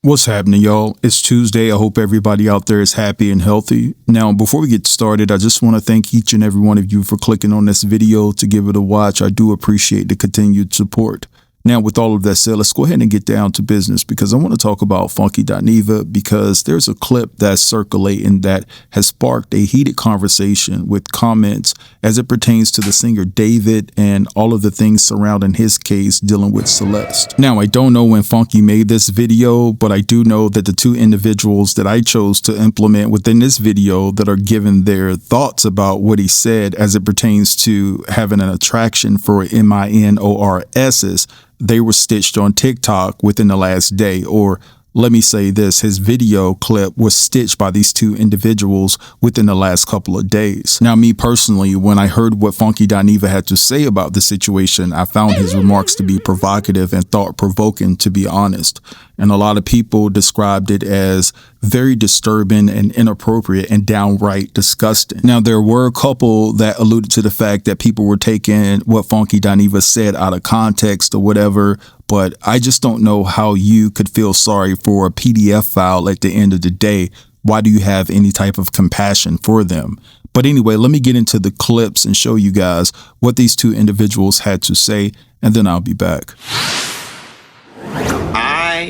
What's happening, y'all? It's Tuesday. I hope everybody out there is happy and healthy. Now, before we get started, I just want to thank each and every one of you for clicking on this video to give it a watch. I do appreciate the continued support. Now, with all of that said, let's go ahead and get down to business because I want to talk about Funky Dineva because there's a clip that's circulating that has sparked a heated conversation with comments as it pertains to the singer David and all of the things surrounding his case dealing with Celeste. Now, I don't know when Funky made this video, but I do know that the two individuals that I chose to implement within this video that are giving their thoughts about what he said as it pertains to having an attraction for MINORSs, they were stitched on TikTok within the last day, or let me say this, his video clip was stitched by these two individuals within the last couple of days. Now, me personally, when I heard what Funky Dineva had to say about the situation, I found his remarks to be provocative and thought-provoking, to be honest. And a lot of people described it as very disturbing and inappropriate and downright disgusting. Now, there were a couple that alluded to the fact that people were taking what Funky Dineva said out of context or whatever, but I just don't know how you could feel sorry for a PDF file at the end of the day. Why do you have any type of compassion for them? But anyway, let me get into the clips and show you guys what these two individuals had to say, and then I'll be back.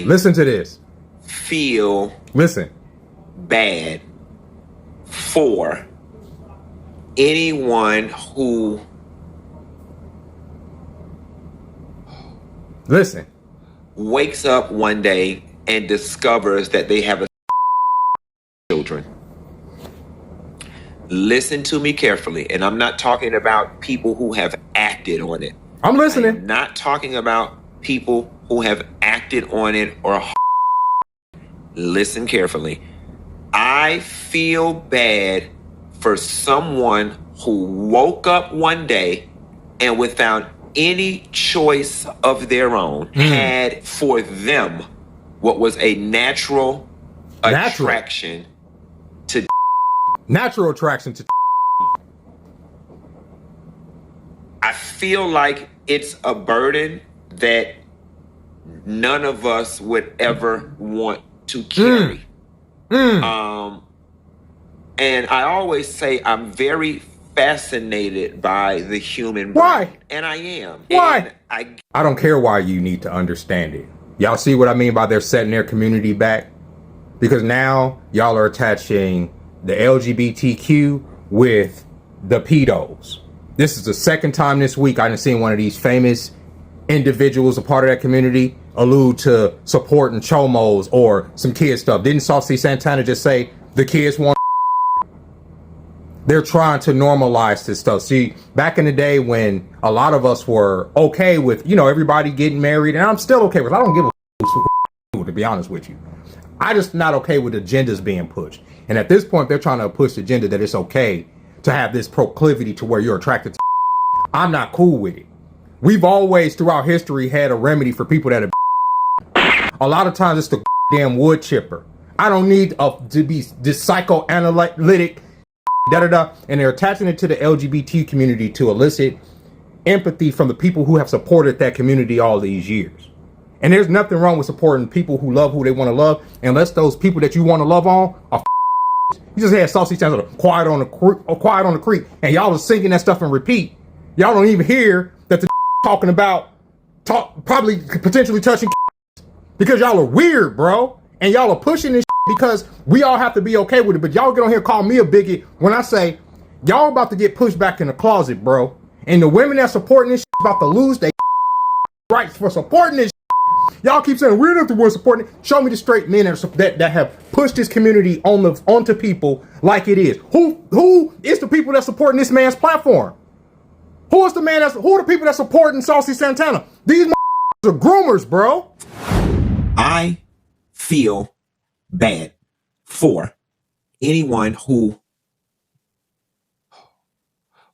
Listen to this. Feel Listen. bad for anyone who Listen. wakes up one day and discovers that they have a children. Listen to me carefully, and I'm not talking about people who have acted on it. I'm listening. I'm not talking about people who have acted on it or listen carefully. I feel bad for someone who woke up one day and without any choice of their own had for them what was a natural attraction to Natural attraction to I feel like it's a burden that none of us would ever want to carry. And I always say I'm very fascinated by the human brain. Why? And I am. Why? And I don't care why you need to understand it. Y'all see what I mean by they're setting their community back? Because now y'all are attaching the LGBTQ with the pedos. This is the second time this week I've seen one of these famous individuals, a part of that community, allude to supporting chomos or some kid stuff. Didn't Saucy Santana just say the kids want? They're trying to normalize this stuff. See, back in the day when a lot of us were okay with, everybody getting married, and I'm still okay with it. I don't give a to be honest with you. I just not okay with agendas being pushed. And at this point, they're trying to push the agenda that it's okay to have this proclivity to where you're attracted to. I'm not cool with it. We've always, throughout history, had a remedy for people that have. A lot of times, it's the damn wood chipper. I don't need to be this psychoanalytic, and they're attaching it to the LGBT community to elicit empathy from the people who have supported that community all these years. And there's nothing wrong with supporting people who love who they want to love, unless those people that you want to love on are. You just had Saucy Santana quiet on the creek, and y'all are singing that stuff and repeat. Y'all don't even hear that the talking about probably potentially touching because y'all are weird, bro, and y'all are pushing this because we all have to be okay with it. But y'all get on here and call me a bigot when I say y'all about to get pushed back in the closet, bro, and the women that supporting this about to lose their rights for supporting this. Y'all keep saying we're not the ones supporting it. Show me the straight men that have pushed this community onto people like it is. Who is the people that supporting this man's platform? Who are the people that supporting Saucy Santana? These are groomers, bro. I feel bad for anyone who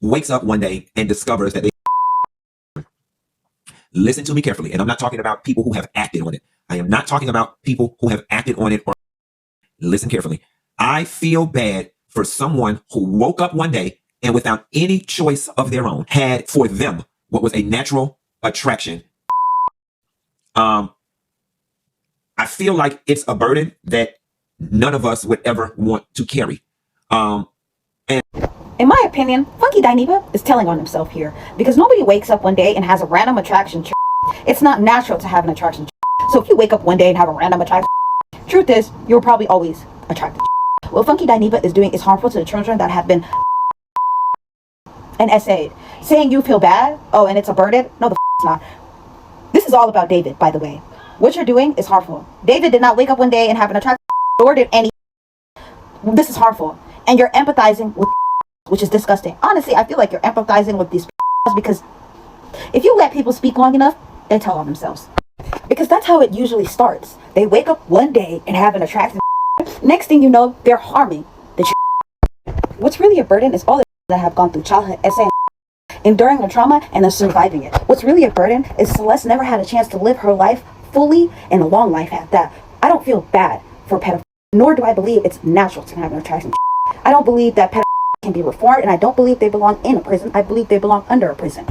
wakes up one day and discovers that they listen to me carefully, and I'm not talking about people who have acted on it. I am not talking about people who have acted on it or listen carefully. I feel bad for someone who woke up one day and without any choice of their own had for them what was a natural attraction I feel like it's a burden that none of us would ever want to carry. In my opinion, Funky Dineva is telling on himself here, because nobody wakes up one day and has a random attraction. It's not natural to have an attraction. So if you wake up one day and have a random attraction, truth is, you're probably always attracted. What Funky Dineva is doing is harmful to the children that have been and essayed. Saying you feel bad, oh, and it's a burden? No, it's not. This is all about David, by the way. What you're doing is harmful. David did not wake up one day and have an attraction, nor did any. This is harmful. And you're empathizing with, which is disgusting. Honestly, I feel like you're empathizing with these because if you let people speak long enough, they tell on themselves. Because that's how it usually starts. They wake up one day and have an attraction. Next thing you know, they're harming the. What's really a burden is all the that have gone through childhood, essay, enduring the trauma, and then surviving it. What's really a burden is Celeste never had a chance to live her life fully and a long life at that. I don't feel bad for pedophiles, nor do I believe it's natural to have an attraction. I don't believe that pedophiles can be reformed, and I don't believe they belong in a prison. I believe they belong under a prison.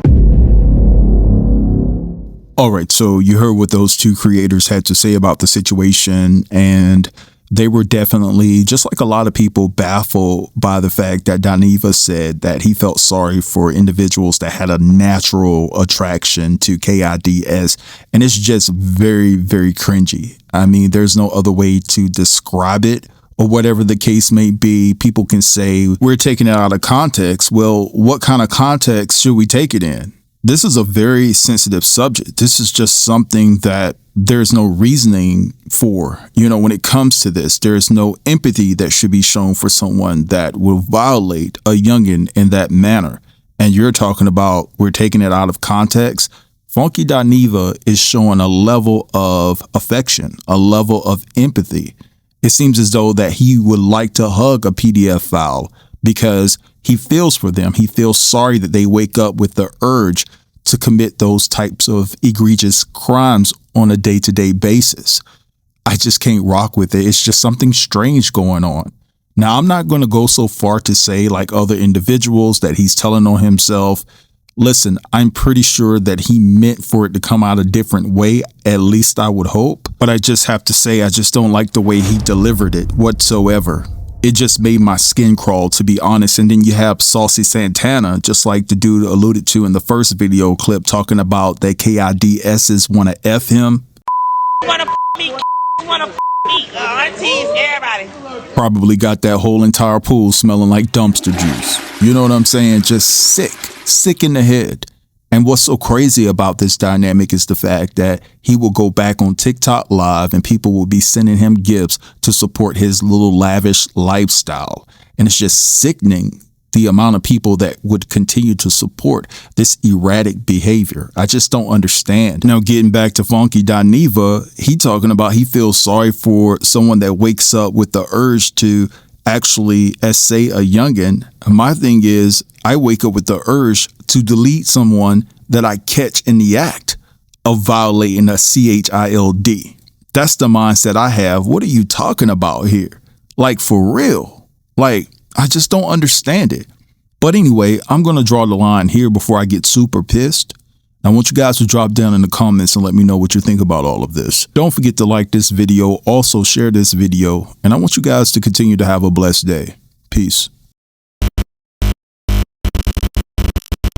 All right, so you heard what those two creators had to say about the situation, and they were definitely, just like a lot of people, baffled by the fact that Dineva said that he felt sorry for individuals that had a natural attraction to KIDS. And it's just very, very cringy. I mean, there's no other way to describe it. Or whatever the case may be, people can say we're taking it out of context. Well, what kind of context should we take it in? This is a very sensitive subject. This is just something that there's no reasoning for. You know, when it comes to this, there's no empathy that should be shown for someone that will violate a youngin in that manner. And you're talking about we're taking it out of context. Funky Dineva is showing a level of affection, a level of empathy. It seems as though that he would like to hug a PDF file because he feels for them. He feels sorry that they wake up with the urge to commit those types of egregious crimes on a day-to-day basis. I just can't rock with it. It's just something strange going on. Now, I'm not going to go so far to say, like other individuals, that he's telling on himself. Listen, I'm pretty sure that he meant for it to come out a different way. At least I would hope. But I just have to say, I just don't like the way he delivered it whatsoever. It just made my skin crawl, to be honest. And then you have Saucy Santana, just like the dude alluded to in the first video clip, talking about that KIDSs want to F him. Everybody. Probably got that whole entire pool smelling like dumpster juice. You know what I'm saying? Just sick in the head. And what's so crazy about this dynamic is the fact that he will go back on TikTok live and people will be sending him gifts to support his little lavish lifestyle. And it's just sickening the amount of people that would continue to support this erratic behavior. I just don't understand. Now, getting back to Funky Dineva, he talking about he feels sorry for someone that wakes up with the urge to actually essay a youngin. My thing is, I wake up with the urge to delete someone that I catch in the act of violating a child. That's the mindset I have. What are you talking about here? Like, for real? Like, I just don't understand it. But anyway, I'm going to draw the line here before I get super pissed. I want you guys to drop down in the comments and let me know what you think about all of this. Don't forget to like this video. Also share this video. And I want you guys to continue to have a blessed day. Peace.